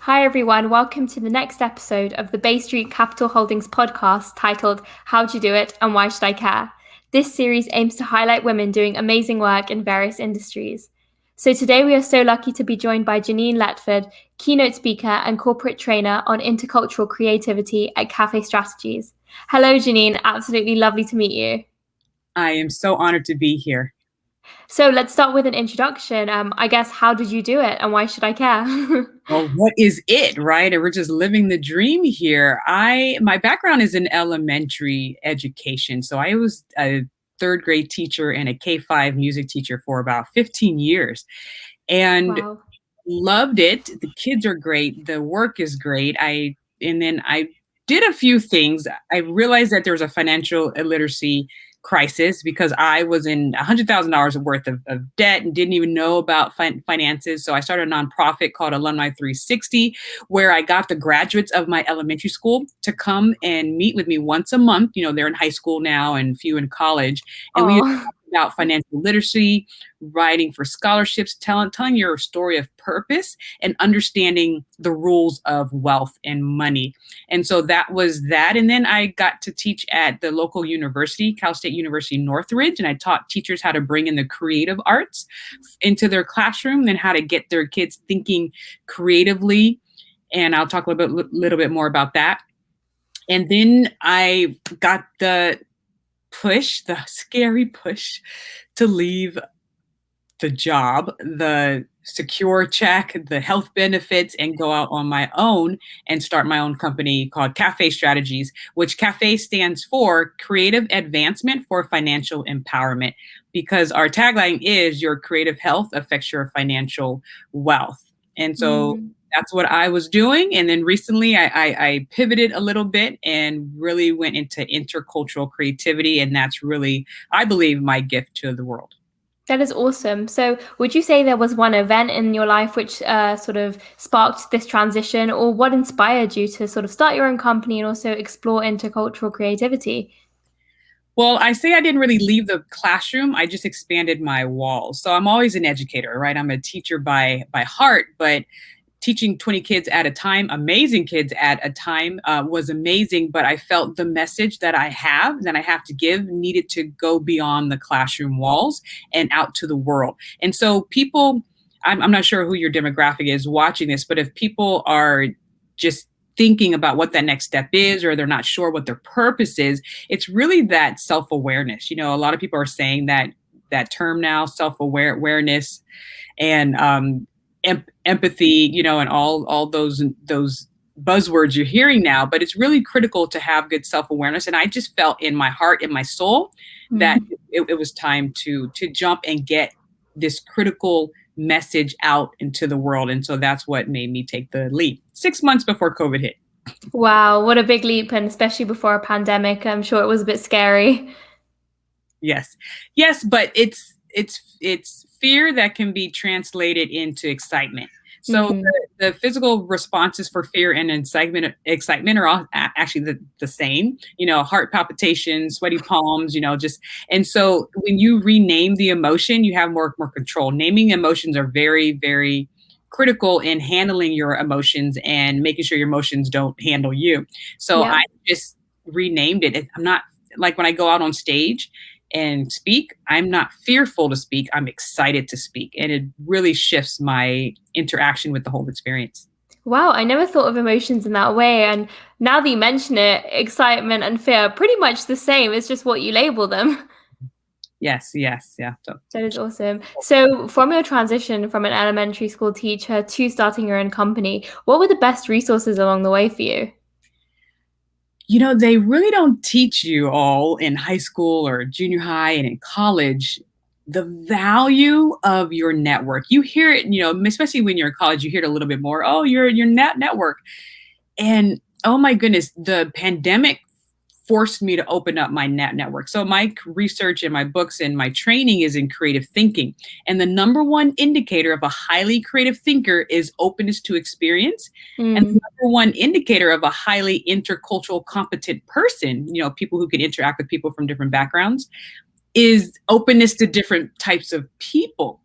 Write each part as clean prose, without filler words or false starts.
Hi, everyone. Welcome to the next episode of the Bay Street Capital Holdings podcast titled How'd You Do It and Why Should I Care? This series aims to highlight women doing amazing work in various industries. So today we are so lucky to be joined by Genein Letford, keynote speaker and corporate trainer on intercultural creativity at CAFFE Strategies. Hello, Genein. Absolutely lovely to meet you. I am so honored to be here. So let's start with an introduction. I guess, how did you do it and why should I care? Well, what is it, right? And we're just living the dream here. My background is in elementary education. So I was a third grade teacher and a K-5 music teacher for about 15 years and Wow. loved it. The kids are great. The work is great. And then I did a few things. I realized that there was a financial illiteracy crisis because I was in $100,000 worth of debt and didn't even know about finances. So I started a nonprofit called Alumni 360, where I got the graduates of my elementary school to come and meet with me once a month. You know, they're in high school now and few in college. And we Oh. about financial literacy, writing for scholarships, telling your story of purpose and understanding the rules of wealth and money. And so that was that. And then I got to teach at the local university, Cal State University Northridge, and I taught teachers how to bring in the creative arts into their classroom and how to get their kids thinking creatively. And I'll talk a little bit more about that. And then I got the scary push to leave the job, the secure check, the health benefits, and go out on my own and start my own company called CAFFE Strategies, which CAFFE stands for Creative Advancement for Financial Empowerment, because our tagline is your creative health affects your financial wealth. And so Mm. that's what I was doing. And then recently I pivoted a little bit and really went into intercultural creativity. And that's really, I believe, my gift to the world. That is awesome. So, would you say there was one event in your life which sort of sparked this transition, or what inspired you to sort of start your own company and also explore intercultural creativity? Well, I say I didn't really leave the classroom. I just expanded my walls. So I'm always an educator, right? I'm a teacher by heart, but teaching 20 kids at a time, amazing kids at a time, was amazing. But I felt the message that I have to give needed to go beyond the classroom walls and out to the world. And so people, I'm not sure who your demographic is watching this, but if people are just thinking about what that next step is, or they're not sure what their purpose is, it's really that self-awareness. You know, a lot of people are saying that term now, self-awareness and empathy, you know, and all those buzzwords you're hearing now. But it's really critical to have good self-awareness. And I just felt in my heart, in my soul, that Mm. it was time to jump and get this critical message out into the world. And so that's what made me take the leap 6 months before COVID hit. Wow, what a big leap, and especially before a pandemic, I'm sure it was a bit scary. Yes. Yes, but it's fear that can be translated into excitement. So Mm. the physical responses for fear and excitement are all actually the same, you know, heart palpitations, sweaty palms, you know, just. And so when you rename the emotion, you have more control. Naming emotions are very, very critical in handling your emotions and making sure your emotions don't handle you. So Yeah. I just renamed it. I'm not, like, when I go out on stage and speak, I'm not fearful to speak. I'm excited to speak. And it really shifts my interaction with the whole experience. Wow, I never thought of emotions in that way. And now that you mention it, excitement and fear are pretty much the same. It's just what you label them. Yes, yes, yeah. So, That is awesome. So, from your transition from an elementary school teacher to starting your own company, what were the best resources along the way for you? you know, they really don't teach you all in high school or junior high and in college the value of your network. You hear it, you know, especially when you're in college, you hear it a little bit more. Oh, your network. And oh my goodness, the pandemic forced me to open up my network. So my research and my books and my training is in creative thinking. And the number one indicator of a highly creative thinker is openness to experience. And the Mm. number one indicator of a highly intercultural competent person, you know, people who can interact with people from different backgrounds, is openness to different types of people.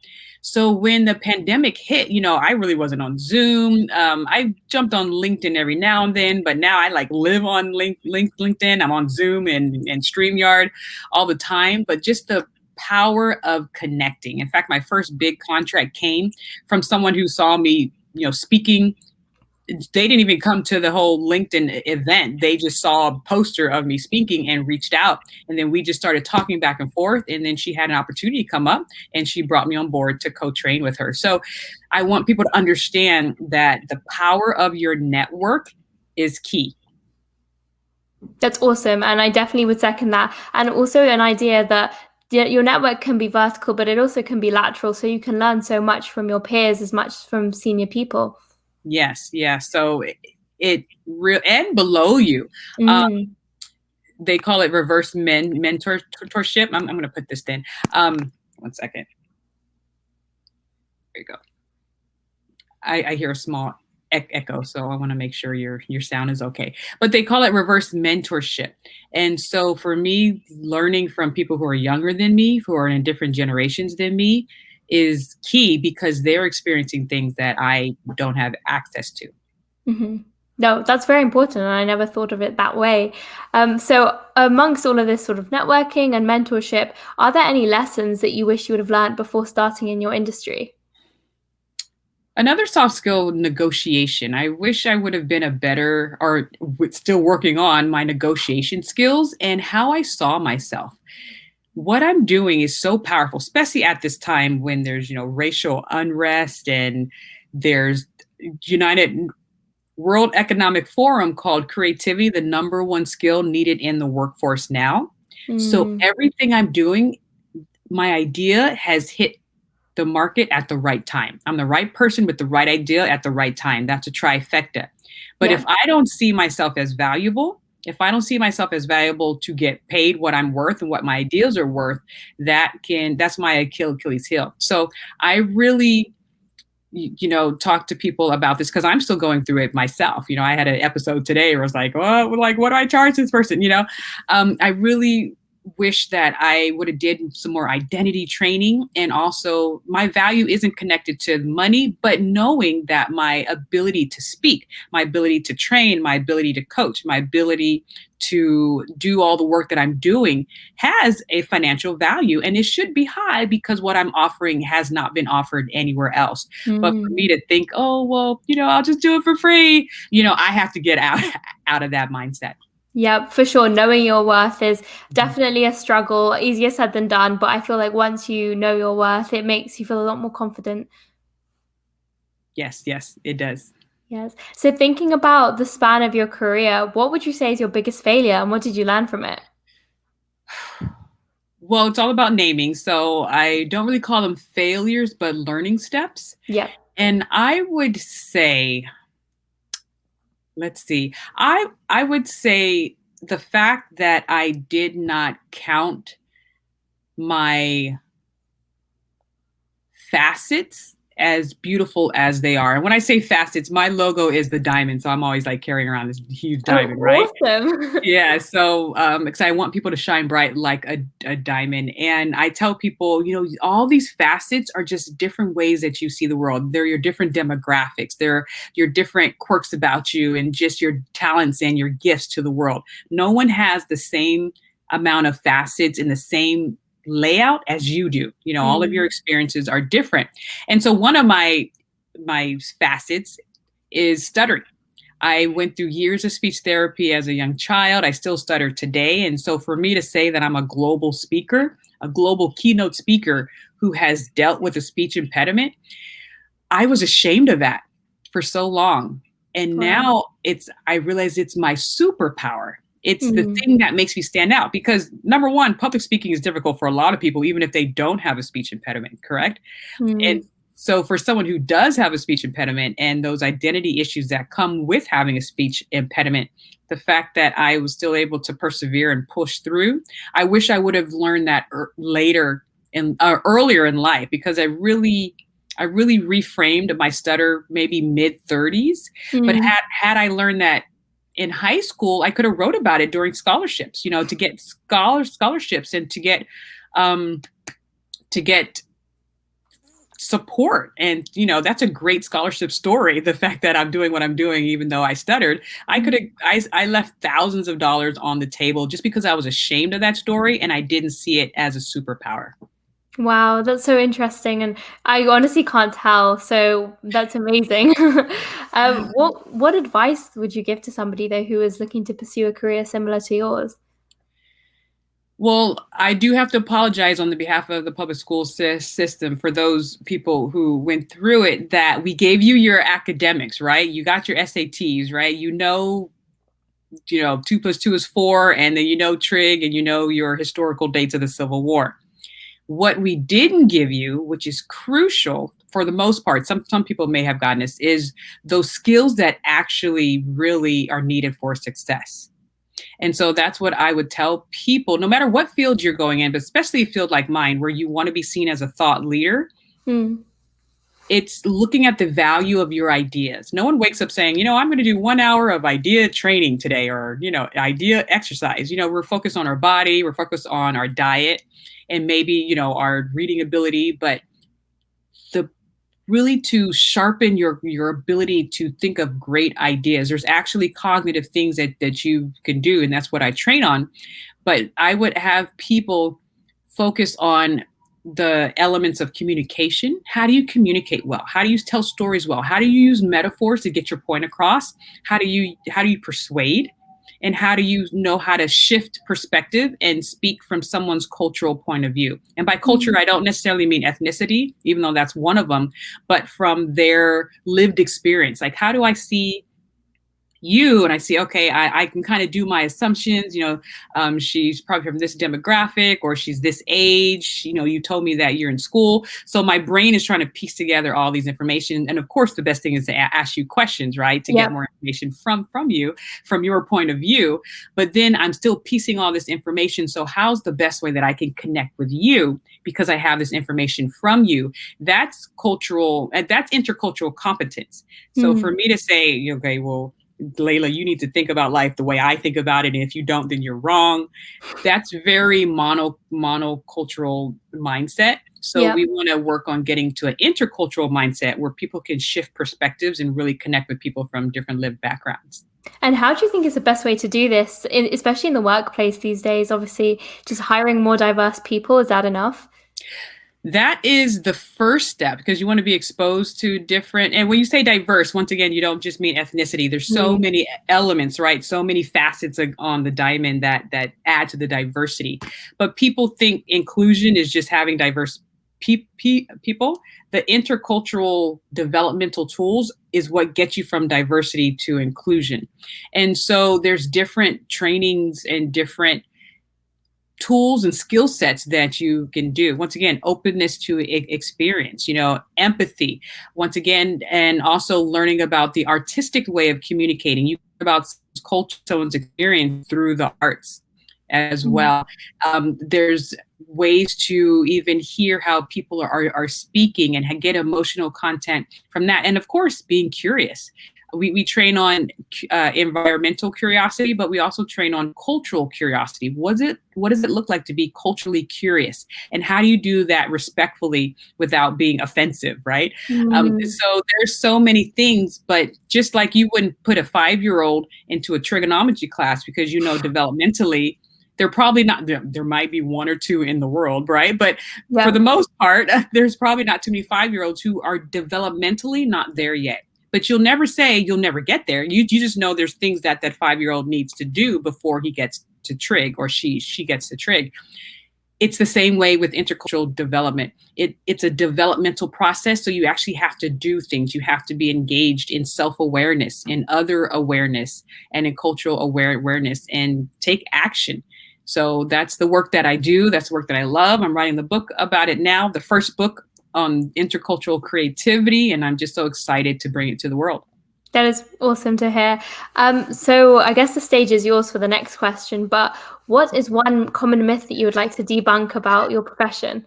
So when the pandemic hit, I really wasn't on Zoom. I jumped on LinkedIn every now and then, but now I like live on LinkedIn. I'm on Zoom and StreamYard all the time. But just the power of connecting. In fact, my first big contract came from someone who saw me, speaking. They didn't even come to the whole LinkedIn event. They just saw a poster of me speaking and reached out. And then we just started talking back and forth. And then she had an opportunity come up and she brought me on board to co-train with her. So I want people to understand that the power of your network is key. That's awesome. And I definitely would second that. And also an idea that your network can be vertical, but it also can be lateral. So you can learn so much from your peers as much from senior people. Yes. Yeah. So it real and below you. They call it reverse mentorship. I'm going to put this in. 1 second. There you go. I hear a small echo, so I want to make sure your sound is okay. But they call it reverse mentorship. And so for me, learning from people who are younger than me, who are in different generations than me, is key because they're experiencing things that I don't have access to. Mm-hmm. No, that's very important. And I never thought of it that way. So amongst all of this sort of networking and mentorship, are there any lessons that you wish you would have learned before starting in your industry? Another soft skill, negotiation. I wish I would have been a better, or still working on my negotiation skills and how I saw myself. What I'm doing is so powerful, especially at this time when there's, racial unrest and there's United World Economic Forum called creativity the number one skill needed in the workforce now. So everything I'm doing, my idea has hit the market at the right time. I'm the right person with the right idea at the right time. That's a trifecta. But if I don't see myself as valuable, if I don't see myself as valuable to get paid what I'm worth and what my ideas are worth, that's my Achilles heel. So I really, talk to people about this because I'm still going through it myself. I had an episode today where I was like, oh, what do I charge this person? I really wish that I would have did some more identity training. And also my value isn't connected to money, but knowing that my ability to speak, my ability to train, my ability to coach, my ability to do all the work that I'm doing has a financial value, and it should be high because what I'm offering has not been offered anywhere else. But for me to think, oh, well, I'll just do it for free. I have to get out of that mindset. Yeah, for sure. Knowing your worth is definitely a struggle, easier said than done. But I feel like once you know your worth, it makes you feel a lot more confident. Yes, it does. Yes. So thinking about the span of your career, what would you say is your biggest failure and what did you learn from it? Well, it's all about naming. So I don't really call them failures, but learning steps. Yeah. And I would say, let's see, I would say the fact that I did not count my facets as beautiful as they are. And when I say facets, my logo is the diamond. So I'm always like carrying around this huge diamond, right? Awesome. Yeah. So, because I want people to shine bright like a diamond. And I tell people, all these facets are just different ways that you see the world. They're your different demographics. They're your different quirks about you and just your talents and your gifts to the world. No one has the same amount of facets in the same layout as you do. All of your experiences are different. And so one of my facets is stuttering. I went through years of speech therapy as a young child. I still stutter today. And so for me to say that I'm a global speaker, a global keynote speaker who has dealt with a speech impediment, I was ashamed of that for so long. And now I realize it's my superpower. It's the thing that makes me stand out because number one, public speaking is difficult for a lot of people, even if they don't have a speech impediment, correct? And so for someone who does have a speech impediment and those identity issues that come with having a speech impediment, the fact that I was still able to persevere and push through, I wish I would have learned that earlier in life because I really reframed my stutter maybe mid 30s. But had I learned that in high school, I could have wrote about it during scholarships, to get scholarships and to get support. And, that's a great scholarship story. The fact that I'm doing what I'm doing, even though I stuttered, I left thousands of dollars on the table just because I was ashamed of that story and I didn't see it as a superpower. Wow, that's so interesting, and I honestly can't tell. So that's amazing. What advice would you give to somebody though who is looking to pursue a career similar to yours? Well, I do have to apologize on the behalf of the public school system for those people who went through it, that we gave you your academics, right? You got your SATs, right? 2 + 2 is 4, and then trig, and your historical dates of the Civil War. What we didn't give you, which is crucial for the most part, some people may have gotten this, is those skills that actually really are needed for success. And so that's what I would tell people, no matter what field you're going in, but especially a field like mine, where you want to be seen as a thought leader. It's looking at the value of your ideas. No one wakes up saying, I'm going to do 1 hour of idea training today, or, idea exercise. We're focused on our body, we're focused on our diet, and maybe, our reading ability, but really to sharpen your ability to think of great ideas. There's actually cognitive things that you can do, and that's what I train on. But I would have people focus on the elements of communication. How do you communicate well? How do you tell stories well? How do you use metaphors to get your point across? How do you persuade? And how do you know how to shift perspective and speak from someone's cultural point of view? And by culture, I don't necessarily mean ethnicity, even though that's one of them, but from their lived experience. Like, how do I see you? And I see, okay, I can kind of do my assumptions, she's probably from this demographic, or she's this age, you told me that you're in school. So my brain is trying to piece together all these information. And of course, the best thing is to ask you questions, right? To get more information from you, from your point of view. But then I'm still piecing all this information. So how's the best way that I can connect with you? Because I have this information from you. That's cultural, that's intercultural competence. So for me to say, okay, well, Laila, you need to think about life the way I think about it. And if you don't, then you're wrong. That's very monocultural mindset. So we want to work on getting to an intercultural mindset where people can shift perspectives and really connect with people from different lived backgrounds. And how do you think is the best way to do this, especially in the workplace these days? Obviously, just hiring more diverse people, is that enough? That is the first step, because you want to be exposed to different, and when you say diverse, once again, you don't just mean ethnicity. There's so many elements, right? So many facets on the diamond that add to the diversity. But people think inclusion is just having diverse people. The intercultural developmental tools is what gets you from diversity to inclusion. And so there's different trainings and different tools and skill sets that you can do. Once again, openness to experience, empathy, once again, and also learning about the artistic way of communicating. You about culture, someone's experience through the arts as well. There's ways to even hear how people are speaking and get emotional content from that. And of course, being curious. We train on environmental curiosity, but we also train on cultural curiosity. What does it look like to be culturally curious? And how do you do that respectfully without being offensive, right? So there's so many things, but just like you wouldn't put a 5-year-old into a trigonometry class because, developmentally, they're probably not, there might be 1 or 2 in the world, right? But for the most part, there's probably not too many 5-year-olds who are developmentally not there yet. But you'll never say you'll never get there. You just know there's things that 5-year-old needs to do before he gets to trig, or she gets to trig. It's the same way with intercultural development. It's a developmental process. So you actually have to do things. You have to be engaged in self-awareness, in other awareness, and in cultural awareness, and take action. So that's the work that I do. That's the work that I love. I'm writing the book about it now, the first book on intercultural creativity, and I'm just so excited to bring it to the world. That is awesome to hear. So I guess the stage is yours for the next question, but what is one common myth that you would like to debunk about your profession?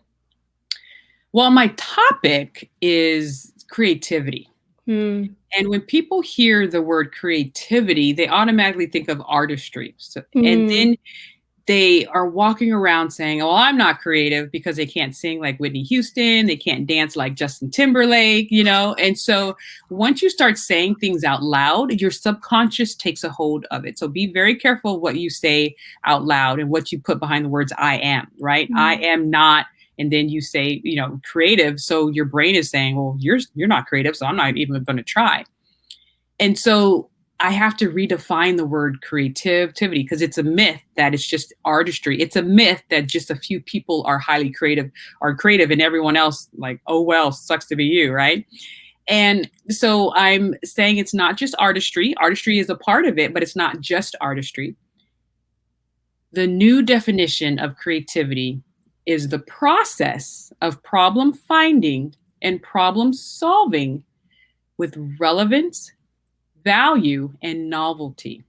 Well, my topic is creativity. And when people hear the word creativity, they automatically think of artistry. And then they are walking around saying, "Oh, I'm not creative," because they can't sing like Whitney Houston, they can't dance like Justin Timberlake, And so once you start saying things out loud, your subconscious takes a hold of it. So be very careful of what you say out loud and what you put behind the words "I am," right? I am not. And then you say, creative. So your brain is saying, well, you're not creative, so I'm not even going to try. And so I have to redefine the word creativity because it's a myth that it's just artistry. It's a myth that just a few people are highly creative, and everyone else like, oh, well, sucks to be you, right? And so I'm saying it's not just artistry. Artistry is a part of it, but it's not just artistry. The new definition of creativity is the process of problem finding and problem solving with relevance, value, and novelty.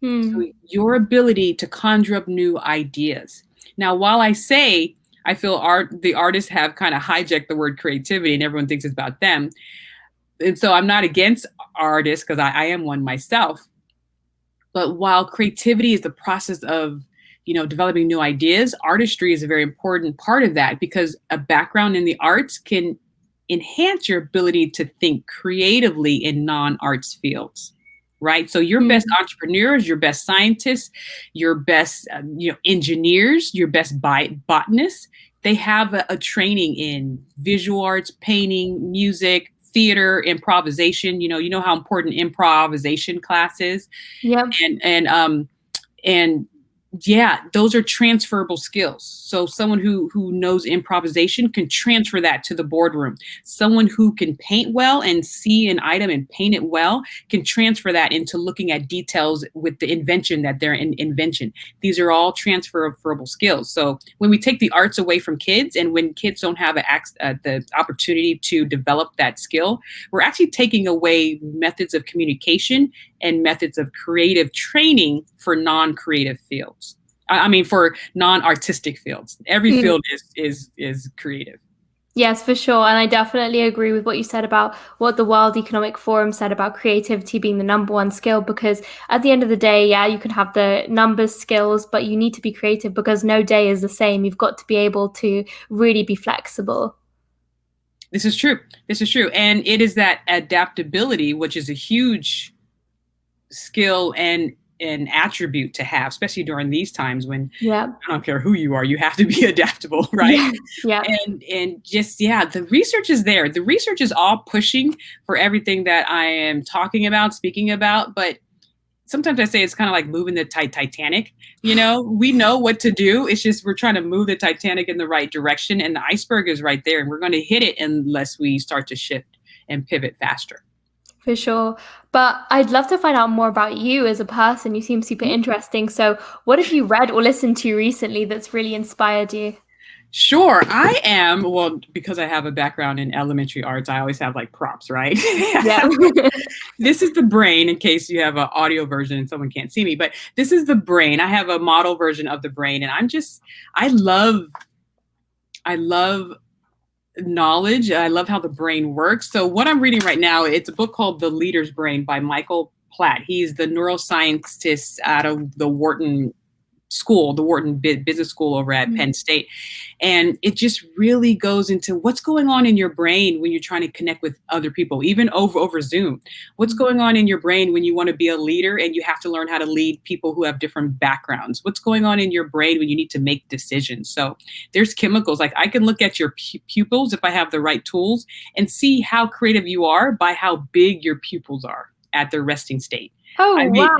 So your ability to conjure up new ideas. Now, while I say I feel the artists have kind of hijacked the word creativity and everyone thinks it's about them. And so I'm not against artists because I am one myself. But while creativity is the process of, developing new ideas, artistry is a very important part of that because a background in the arts can enhance your ability to think creatively in non-arts fields, right? So your best entrepreneurs, your best scientists, your best engineers, your best botanists, they have a training in visual arts, painting, music, theater, improvisation. You know how important improvisation class is. Yep. And yeah, those are transferable skills. So someone who knows improvisation can transfer that to the boardroom. Someone who can paint well and see an item and paint it well can transfer that into looking at details with the invention that they're in invention. These are all transferable skills. So when we take the arts away from kids and when kids don't have the opportunity to develop that skill, we're actually taking away methods of communication and methods of creative training for non-creative fields. I mean, for non-artistic fields. Every field is creative. Yes, for sure. And I definitely agree with what you said about what the World Economic Forum said about creativity being the number one skill, because at the end of the day, yeah, you can have the numbers skills, but you need to be creative because no day is the same. You've got to be able to really be flexible. This is true. And it is that adaptability, which is a huge skill and an attribute to have, especially during these times when I don't care who you are, you have to be adaptable, right? Yeah. And just, the research is there. The research is all pushing for everything that I am talking about, speaking about, but sometimes I say it's kind of like moving the Titanic. We know what to do. It's just we're trying to move the Titanic in the right direction, and the iceberg is right there, and we're going to hit it unless we start to shift and pivot faster. For sure. But I'd love to find out more about you as a person. You seem super interesting. So what have you read or listened to recently that's really inspired you? Sure. I am, well, because I have a background in elementary arts, I always have like props, right? Yeah. This is the brain, in case you have an audio version and someone can't see me, but this is the brain. I have a model version of the brain, and I love knowledge. I love how the brain works. So what I'm reading right now, it's a book called The Leader's Brain by Michael Platt. He's the neuroscientist out of the Wharton School, the Wharton Business School over at Penn State. And it just really goes into what's going on in your brain when you're trying to connect with other people, even over Zoom. What's going on in your brain when you want to be a leader and you have to learn how to lead people who have different backgrounds? What's going on in your brain when you need to make decisions? So there's chemicals. Like I can look at your pupils if I have the right tools and see how creative you are by how big your pupils are at their resting state. Oh, wow.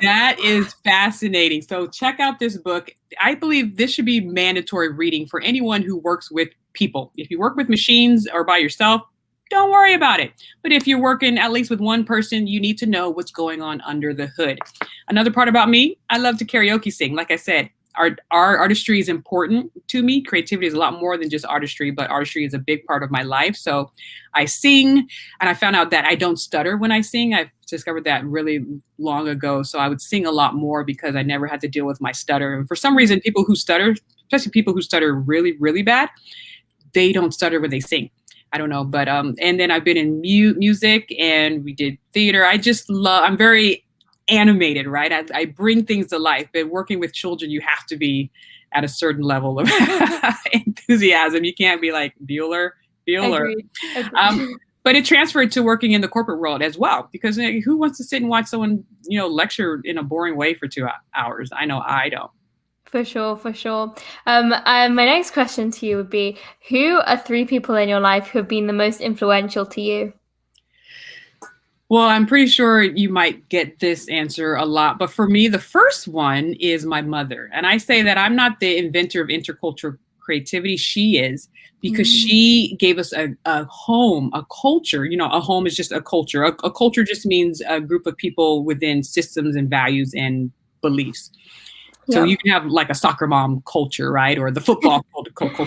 That is fascinating. So check out this book. I believe this should be mandatory reading for anyone who works with people. If you work with machines or by yourself, don't worry about it. But if you're working at least with one person, you need to know what's going on under the hood. Another part about me, I love to karaoke sing. Like I said, our artistry is important to me. Creativity is a lot more than just artistry, but artistry is a big part of my life. So I sing, and I found out that I don't stutter when I sing. I've discovered that really long ago. So I would sing a lot more because I never had to deal with my stutter. And for some reason, people who stutter, especially people who stutter really, really bad, they don't stutter when they sing. I don't know, but and then I've been in music, and we did theater. I'm very animated, right? I bring things to life. But working with children, you have to be at a certain level of enthusiasm. You can't be like Bueller. Agreed. But it transferred to working in the corporate world as well, because who wants to sit and watch someone, lecture in a boring way for 2 hours? I know I don't. For sure, for sure. My next question to you would be, who are 3 people in your life who have been the most influential to you? Well, I'm pretty sure you might get this answer a lot, but for me, the first one is my mother. And I say that I'm not the inventor of intercultural creativity. She is, because she gave us a home, a culture. A home is just a culture. A culture just means a group of people within systems and values and beliefs. So you can have like a soccer mom culture, right? Or the football culture.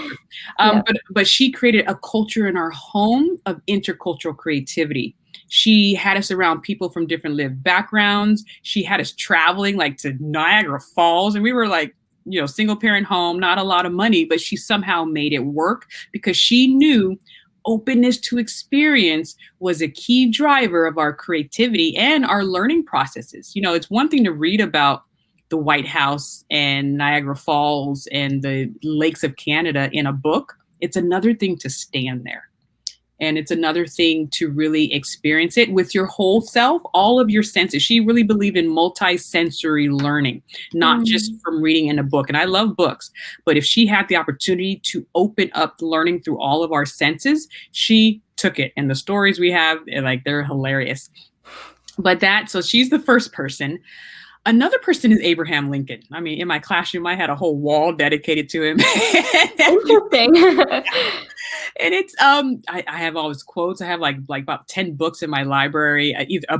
But she created a culture in our home of intercultural creativity. She had us around people from different lived backgrounds. She had us traveling like to Niagara Falls, and we were like, single parent home, not a lot of money, but she somehow made it work because she knew openness to experience was a key driver of our creativity and our learning processes. It's one thing to read about the White House and Niagara Falls and the lakes of Canada in a book. It's another thing to stand there. And it's another thing to really experience it with your whole self, all of your senses. She really believed in multi-sensory learning, not just from reading in a book. And I love books, but if she had the opportunity to open up learning through all of our senses, she took it. And the stories we have, they're hilarious. So she's the first person. Another person is Abraham Lincoln. I mean, in my classroom, I had a whole wall dedicated to him. Interesting. And it's I have all his quotes. I have like about 10 books in my library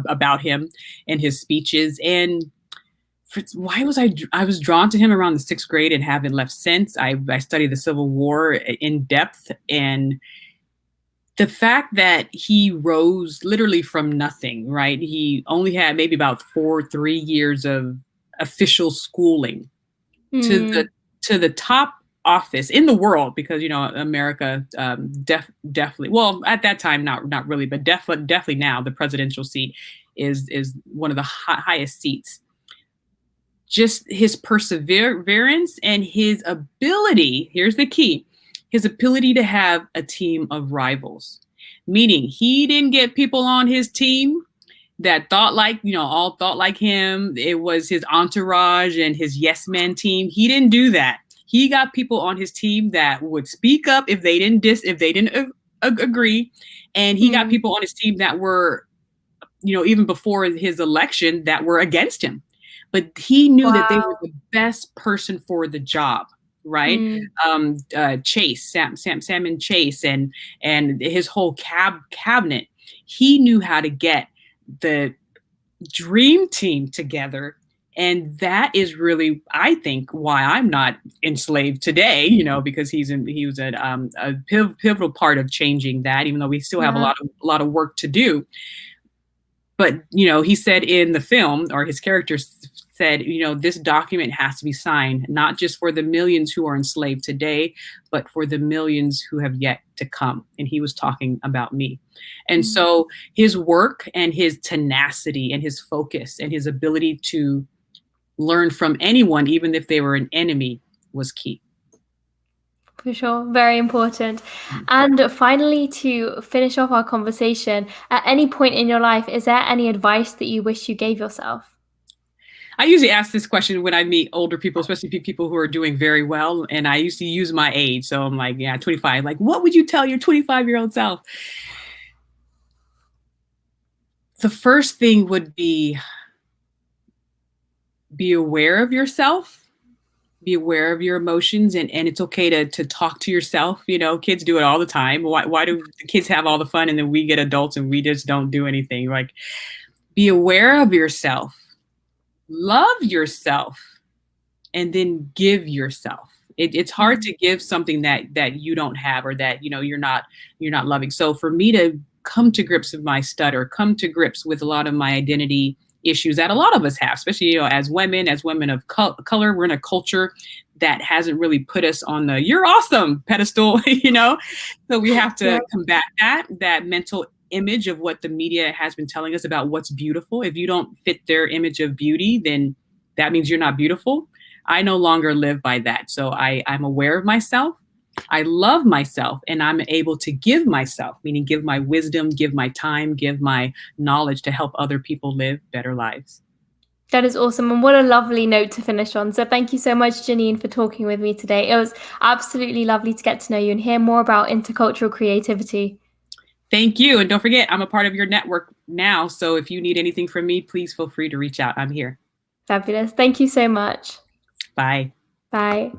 about him and his speeches. And why was I was drawn to him around the 6th grade and haven't left since. I studied the Civil War in depth, and the fact that he rose literally from nothing, right? He only had maybe about 3 years of official schooling to the top office in the world, because America definitely, well, at that time not really, but definitely now the presidential seat is one of the highest seats. Just his perseverance and his ability, here's the key, his ability to have a team of rivals, meaning he didn't get people on his team that thought like, all thought like him. It was his entourage and his yes men team. He didn't do that. He got people on his team that would speak up if they didn't agree. And he got people on his team that were, even before his election, that were against him. But he knew that they were the best person for the job, right? Chase, Salmon Chase, and his whole cabinet. He knew how to get the dream team together. And that is really, I think, why I'm not enslaved today, because he was a pivotal part of changing that, even though we still have a lot of work to do. But, he said in the film, or his character said, this document has to be signed, not just for the millions who are enslaved today, but for the millions who have yet to come. And he was talking about me. And so his work and his tenacity and his focus and his ability to learn from anyone, even if they were an enemy, was key. For sure. Very important. And finally, to finish off our conversation, at any point in your life, is there any advice that you wish you gave yourself? I usually ask this question when I meet older people, especially people who are doing very well. And I used to use my age. So I'm like, 25. Like, what would you tell your 25-year-old self? The first thing would be aware of yourself, be aware of your emotions, and it's okay to talk to yourself. Kids do it all the time. Why do the kids have all the fun and then we get adults and we just don't do anything? Like, be aware of yourself, love yourself, and then give yourself. It's hard to give something that you don't have, or that, you're not loving. So for me to come to grips with my stutter, come to grips with a lot of my identity issues that a lot of us have, especially, as women of color, we're in a culture that hasn't really put us on the "you're awesome" pedestal, So we have to combat that mental image of what the media has been telling us about what's beautiful. If you don't fit their image of beauty, then that means you're not beautiful. I no longer live by that. So I'm aware of myself. I love myself, and I'm able to give myself, meaning give my wisdom, give my time, give my knowledge to help other people live better lives. That is awesome. And what a lovely note to finish on. So thank you so much, Genein, for talking with me today. It was absolutely lovely to get to know you and hear more about intercultural creativity. Thank you. And don't forget, I'm a part of your network now. So if you need anything from me, please feel free to reach out. I'm here. Fabulous. Thank you so much. Bye. Bye.